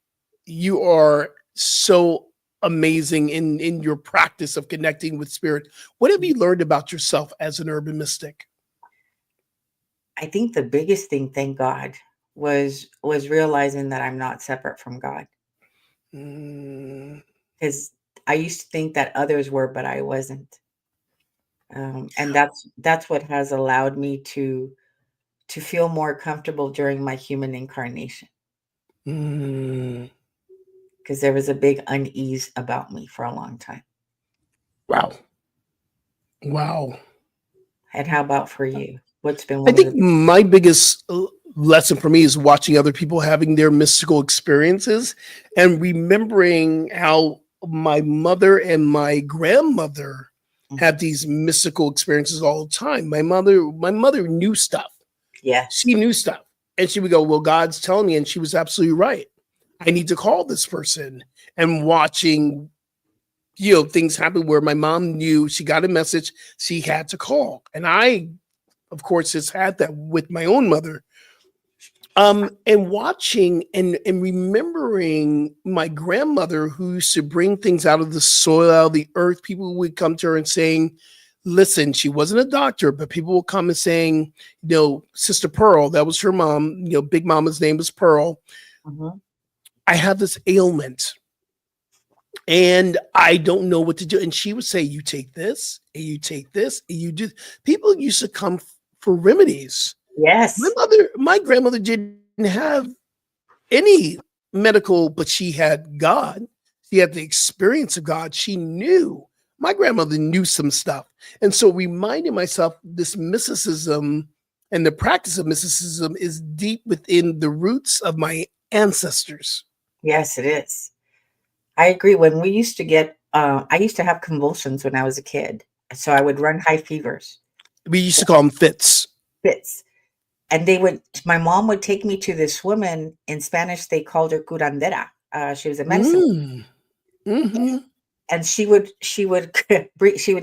You are so amazing in your practice of connecting with spirit. What have you learned about yourself as an urban mystic? I think the biggest thing, thank God, was realizing that I'm not separate from God. Mm, Because I used to think that others were, but I wasn't. And that's what has allowed me to feel more comfortable during my human incarnation. mm. Because there was a big unease about me for a long time. Wow. Wow. And how about for you? What's been I one of think the my biggest lesson for me is watching other people having their mystical experiences and remembering how my mother and my grandmother had Mhm. these mystical experiences all the time. My mother knew stuff. She Yes. knew stuff. And she would go, "Well, God's telling me," and she was absolutely right. I need to call this person. And watching, things happen where my mom knew she got a message she had to call. And I, of course, has had that with my own mother. And watching and remembering my grandmother who used to bring things out of the soil, out of the earth. People would come to her and saying, listen, she wasn't a doctor, but people will come and saying, Sister Pearl, that was her mom, Big Mama's name was Pearl. Mhm. I have this ailment and I don't know what to do. And she would say, you take this and you take this and you do. People used to come for remedies. Yes. My grandmother didn't have any medical, but she had God. She had the experience of God. She knew. My grandmother knew some stuff. And so reminding myself this mysticism and the practice of mysticism is deep within the roots of my ancestors. Yes, it is. I agree. When we used to get, I used to have convulsions when I was a kid. So I would run high fevers, We used to call them fits. fits. And my mom would take me to this woman. In Spanish, they called her curandera. She was a medicine. Mm, hmm. And she would she would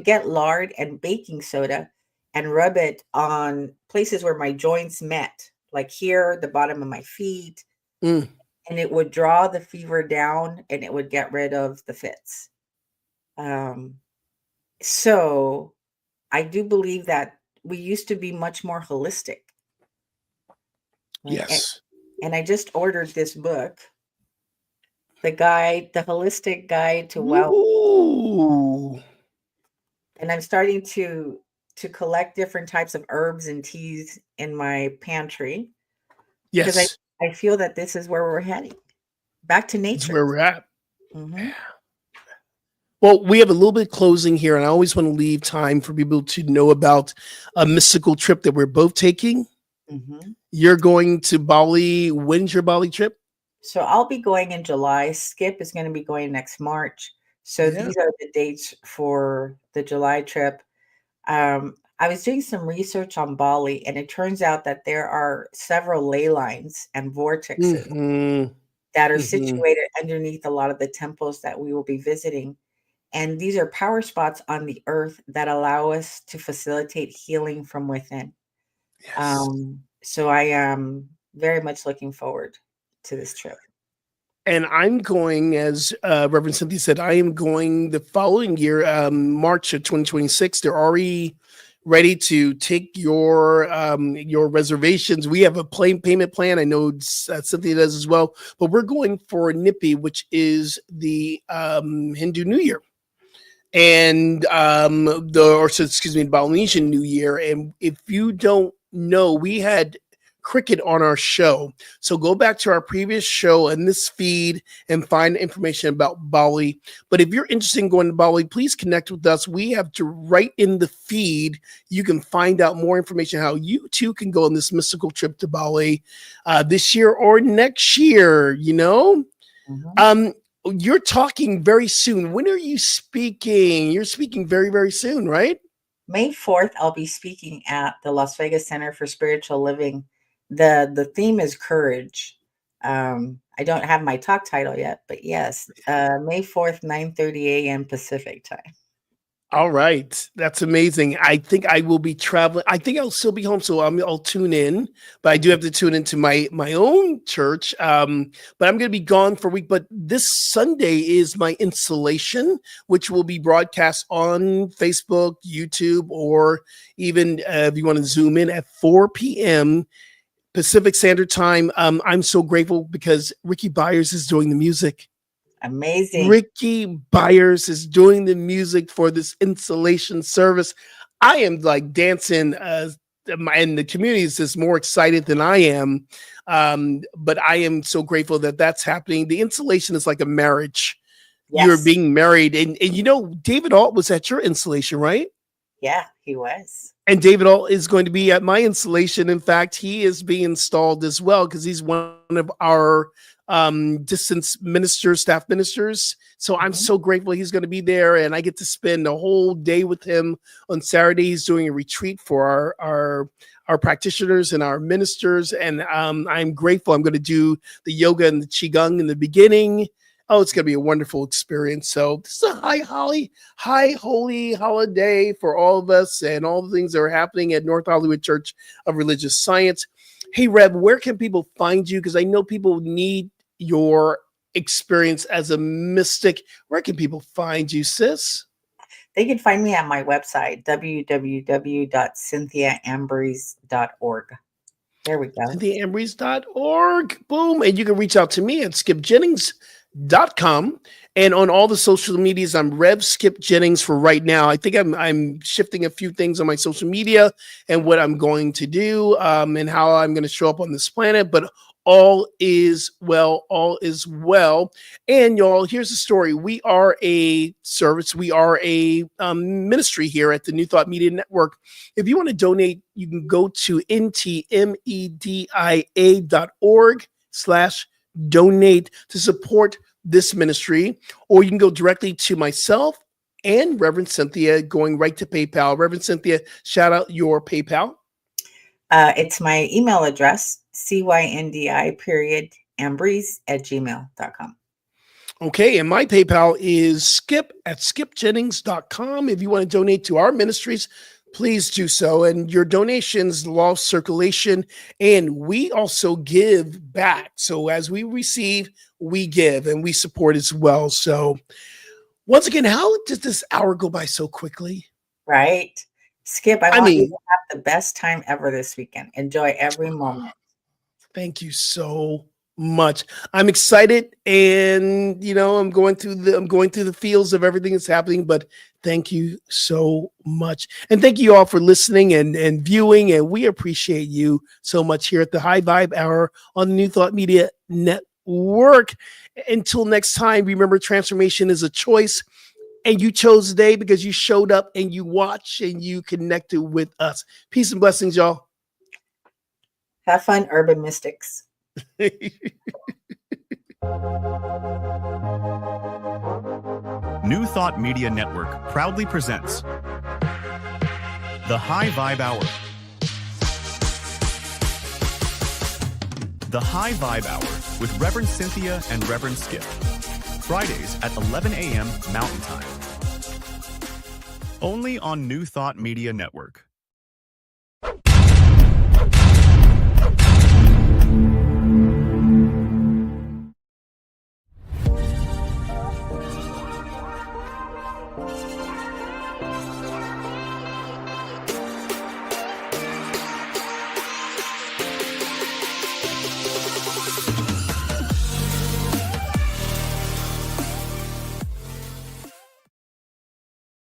get lard and baking soda and rub it on places where my joints met, like here, the bottom of my feet, Mm. and it would draw the fever down and it would get rid of the fits. Um, so I do believe that we used to be much more holistic. Right? Yes. And I just ordered this book, the holistic guide to wellness, Ooh. and I'm starting to collect different types of herbs and teas in my pantry because I Yes. I feel that this is where we're heading, back to It's nature. where we're at. Mhm, Well, we have a little bit closing here, and I always want to leave time for people to know about a mystical trip that we're both taking. mhm. You're going to Bali. When's your Bali trip? So I'll be going in July. Skip is gonna be going next March. So Yeah. these are the dates for the July trip. I was doing some research on Bali, and it turns out that there are several ley lines and vortexes Mm-hmm. that are Mm-hmm. situated underneath a lot of the temples that we will be visiting. And these are power spots on the earth that allow us to facilitate healing from within. Yes. So I am. very much looking forward to this trip. And I'm going, as Reverend Cynthia said, I am going the following year, March of 2026. They're already ready to take your reservations. We have a plane payment plan. I know Cynthia does as well, but we're going for Nippy, which is the Hindu New Year, and the Polynesian New Year. And if you don't know, we had cricket on our show, so go back to our previous show in this feed and find information about Bali. But if you're interested in going to Bali, please connect with us. We have to write in the feed. You can find out more information how you too can go on this mystical trip to Bali this year or next year. Mhm. You're talking very soon. When are you speaking? You're speaking very, very soon, right? May 4th, I'll be speaking at the Las Vegas Center for Spiritual Living. The theme is courage. I don't have my talk title yet, but yes, May 4th, 9:30 a.m. Pacific time. All right. That's amazing. I think I will be traveling. I think I'll still be home, so I'll tune in, but I do have to tune into my own church. But I'm going to be gone for a week. But this Sunday is my installation, which will be broadcast on Facebook, YouTube, or even if you want to zoom in at 4 p.m. Pacific Standard Time. I'm so grateful because Ricky Byers is doing the music. Amazing. Ricky Byers is doing the music for this installation service. I am like dancing, and the community is just more excited than I am. But I am so grateful that that's happening. The installation is like a marriage. Yes. You're being married. And David Alt was at your installation, right? Yeah, he was. And David Alt is going to be at my installation. In fact, he is being installed as well because he's one of our distance ministers, staff ministers. So I'm so grateful he's going to be there, and I get to spend a whole day with him on Saturday. He's doing a retreat for our practitioners and our ministers, and I'm grateful. I'm going to do the yoga and the qigong in the beginning. Oh, it's going to be a wonderful experience. So this is a high holy holiday for all of us and all the things that are happening at North Hollywood Church of Religious Science. Hey, Reb, where can people find you? Because I know people need your experience as a mystic. Where can people find you, sis? They can find me at my website, www.cynthiaambries.org. There we go. CynthiaAmbries.org. Boom. And you can reach out to me at skipjennings.com. And on all the social medias, I'm Rev Skip Jennings for right now. I think I'm shifting a few things on my social media and what I'm going to do and how I'm going to show up on this planet. But all is well. All is well. And y'all, here's the story. We are a service. We are a ministry here at the New Thought Media Network. If you want to donate, you can go to ntmedia.org/donate to support this ministry, or you can go directly to myself and Reverend Cynthia, going right to PayPal. Reverend Cynthia, shout out your PayPal. It's my email address, cyndi.ambries@gmail.com. Okay, and my PayPal is skip@skipjennings.com. If you want to donate to our ministries, please do so. And your donations law circulation, and we also give back. So as we receive, we give, and we support as well. So once again, how did this hour go by so quickly? Right. Skip, I want you to have the best time ever this weekend. Enjoy every moment. Thank you so much. I'm excited, and I'm going through the feels of everything that's happening, but thank you so much. And thank you all for listening and viewing, and we appreciate you so much here at the High Vibe Hour on the New Thought Media Network. Until next time, remember, transformation is a choice, and you chose today because you showed up and you watched and you connected with us. Peace and blessings, y'all. Have fun, Urban Mystics. New Thought Media Network proudly presents The High Vibe Hour. The High Vibe Hour with Reverend Cynthia and Reverend Skip. Fridays at 11 a.m. Mountain Time. Only on New Thought Media Network.